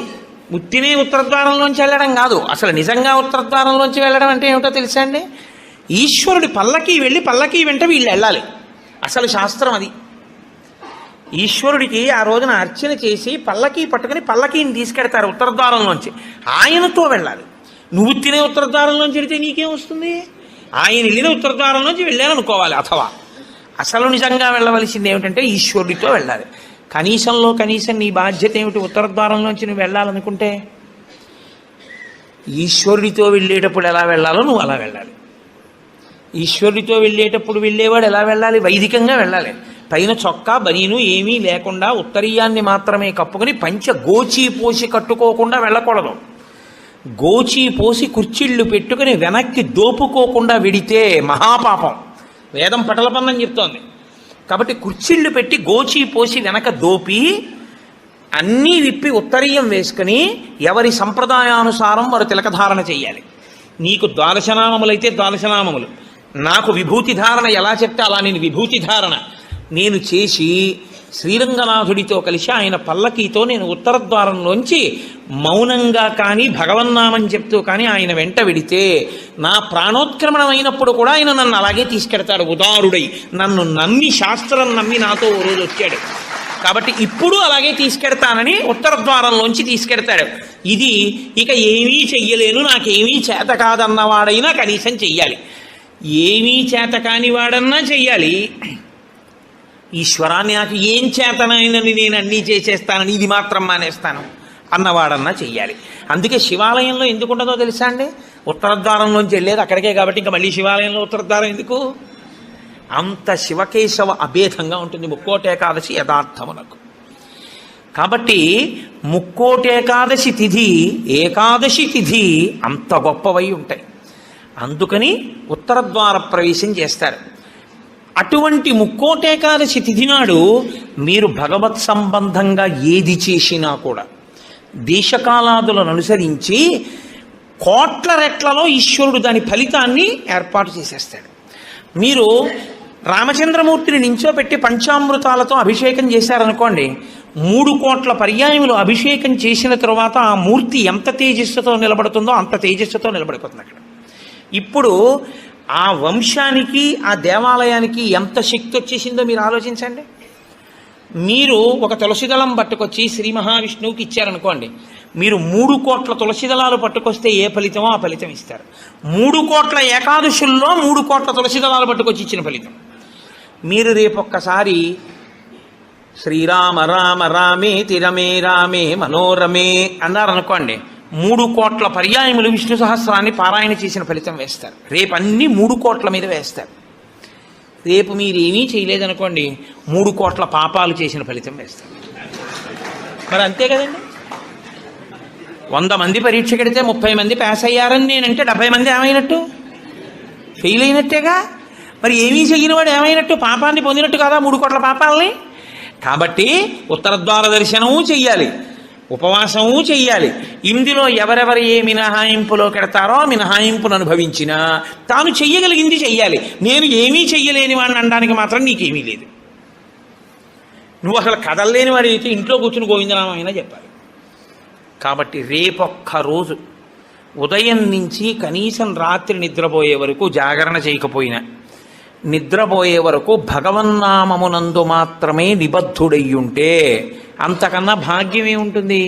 ఉత్తినే ఉత్తరద్వారంలోంచి వెళ్ళడం కాదు, అసలు నిజంగా ఉత్తరద్వారంలోంచి వెళ్ళడం అంటే ఏమిటో తెలుసా అండి? ఈశ్వరుడి పల్లకి వెళ్ళి పల్లకి వెంట వీళ్ళు వెళ్ళాలి. అసలు శాస్త్రం అది. ఈశ్వరుడికి ఆ రోజున అర్చన చేసి పల్లకి పట్టుకుని పల్లకీని తీసుకెడతారు ఉత్తరద్వారంలోంచి. ఆయనతో వెళ్ళాలి. నువ్వు తినే ఉత్తరద్వారంలోంచి వెళితే నీకేం వస్తుంది? ఆయన వెళ్ళిన ఉత్తరద్వారంలోంచి వెళ్ళాలనుకోవాలి. అథవా అసలు నిజంగా వెళ్ళవలసింది ఏమిటంటే ఈశ్వరుడితో వెళ్ళాలి. కనీసంలో కనీసం నీ బాధ్యత ఏమిటి? ఉత్తరద్వారంలోంచి నువ్వు వెళ్ళాలనుకుంటే ఈశ్వరుడితో వెళ్ళేటప్పుడు ఎలా వెళ్ళాలో నువ్వు అలా వెళ్ళాలి. ఈశ్వరుడితో వెళ్ళేటప్పుడు వెళ్ళేవాడు ఎలా వెళ్ళాలి? వైదికంగా వెళ్ళాలి. పైన చొక్కా బనీను ఏమీ లేకుండా ఉత్తరీయాన్ని మాత్రమే కప్పుకొని పంచ గోచి పోసి కట్టుకోకుండా వెళ్ళకూడదు. గోచి పోసి కుర్చీళ్ళు పెట్టుకుని వెనక్కి దోపుకోకుండా వెడితే మహాపాపం. వేదం పటలపందని చెప్తోంది. కాబట్టి కుర్చీళ్ళు పెట్టి గోచి పోసి వెనక దోపి అన్నీ విప్పి ఉత్తరీయం వేసుకుని ఎవరి సంప్రదాయానుసారం వారు తిలకధారణ చెయ్యాలి. నీకు ద్వాదశనామములైతే ద్వాదశనామములు, నాకు విభూతి ధారణ ఎలా చెప్తే అలా నేను విభూతి ధారణ నేను చేసి శ్రీరంగనాథుడితో కలిసి ఆయన పల్లకీతో నేను ఉత్తరద్వారంలోంచి మౌనంగా కానీ భగవన్నామం చెప్తూ కానీ ఆయన వెంట వెడితే నా ప్రాణోత్క్రమణం అయినప్పుడు కూడా ఆయన నన్ను అలాగే తీసుకెడతాడు. ఉదారుడై నన్ను నమ్మి, శాస్త్రం నమ్మి నాతో ఓ రోజు వచ్చాడు. కాబట్టి ఇప్పుడు అలాగే తీసుకెడతానని ఉత్తరద్వారంలోంచి తీసుకెడతాడు. ఇది ఇక ఏమీ చెయ్యలేను, నాకేమీ చేత కాదన్నవాడైనా కనీసం చెయ్యాలి. ఏమీ చేత కాని వాడన్నా చెయ్యాలి. ఈశ్వరాన్ని నాకు ఏం చేతనైనని నేను అన్నీ చేసేస్తానని ఇది మాత్రం మానేస్తాను అన్నవాడన్నా చెయ్యాలి. అందుకే శివాలయంలో ఎందుకు ఉండదో తెలుసా అండి? ఉత్తరద్వారంలోంచి వెళ్ళేది అక్కడికే కాబట్టి ఇంకా మళ్ళీ శివాలయంలో ఉత్తరద్వారం ఎందుకు? అంత శివకేశవ అభేదంగా ఉంటుంది ముక్కోటేకాదశి యథార్థమునకు. కాబట్టి ముక్కోటేకాదశి తిథి, ఏకాదశి తిథి అంత గొప్పవై ఉంటాయి. అందుకని ఉత్తరద్వార ప్రవేశం చేస్తారు. అటువంటి ముక్కోటేకాదశి తిథి నాడు మీరు భగవత్ సంబంధంగా ఏది చేసినా కూడా దేశకాలాదులను అనుసరించి కోట్ల రెట్లలో ఈశ్వరుడు దాని ఫలితాన్ని ఏర్పాటు చేసేస్తాడు. మీరు రామచంద్రమూర్తిని నించోపెట్టి పంచామృతాలతో అభిషేకం చేశారనుకోండి, 3 కోట్ల పర్యాయములు అభిషేకం చేసిన తరువాత ఆ మూర్తి ఎంత తేజస్సుతో నిలబడుతుందో అంత తేజస్సుతో నిలబడిపోతుంది అక్కడ. ఇప్పుడు ఆ వంశానికి ఆ దేవాలయానికి ఎంత శక్తి వచ్చేసిందో మీరు ఆలోచించండి. మీరు ఒక తులసిదళం పట్టుకొచ్చి శ్రీ మహావిష్ణువుకి ఇచ్చారనుకోండి, మీరు 3 కోట్ల తులసిదళాలు పట్టుకొస్తే ఏ ఫలితమో ఆ ఫలితం ఇస్తారు. 3 కోట్ల ఏకాదశుల్లో 3 కోట్ల తులసిదళాలు పట్టుకొచ్చి ఇచ్చిన ఫలితం. మీరు రేపొక్కసారి శ్రీరామ రామ రామేతి రమే రామే మనోరమే అన్నారనుకోండి, 3 కోట్ల పర్యాయములు విష్ణు సహస్రాన్ని పారాయణ చేసిన ఫలితం వేస్తారు. రేపు అన్ని 3 కోట్ల మీద వేస్తారు. రేపు మీరేమీ చేయలేదనుకోండి, 3 కోట్ల పాపాలు చేసిన ఫలితం వేస్తారు. మరి అంతే కదండి. 100 మంది పరీక్ష కడితే 30 మంది పాస్ అయ్యారని నేనంటే 70 మంది ఏమైనట్టు? ఫెయిల్ అయినట్టేగా. మరి ఏమీ చేయని వాడు ఏమైనట్టు? పాపాన్ని పొందినట్టు కదా 3 కోట్ల పాపాలని. కాబట్టి ఉత్తరద్వార దర్శనము చెయ్యాలి, ఉపవాసము చెయ్యాలి. ఇందులో ఎవరెవరు ఏ మినహాయింపులో కెడతారో మినహాయింపును అనుభవించినా తాను చెయ్యగలిగింది చెయ్యాలి. నేను ఏమీ చెయ్యలేని వాడిని అనడానికి మాత్రం నీకేమీ లేదు. నువ్వు అసలు కదలలేని వాడి అయితే ఇంట్లో కూర్చుని గోవిందనామైనా చెప్పాలి. కాబట్టి రేపొక్క రోజు ఉదయం నుంచి కనీసం రాత్రి నిద్రపోయే వరకు జాగరణ చేయకపోయినా నిద్రపోయే వరకు భగవన్నామమునందు మాత్రమే నిబద్ధుడయ్యుంటే అంతకన్నా భాగ్యం ఏముంటుంది?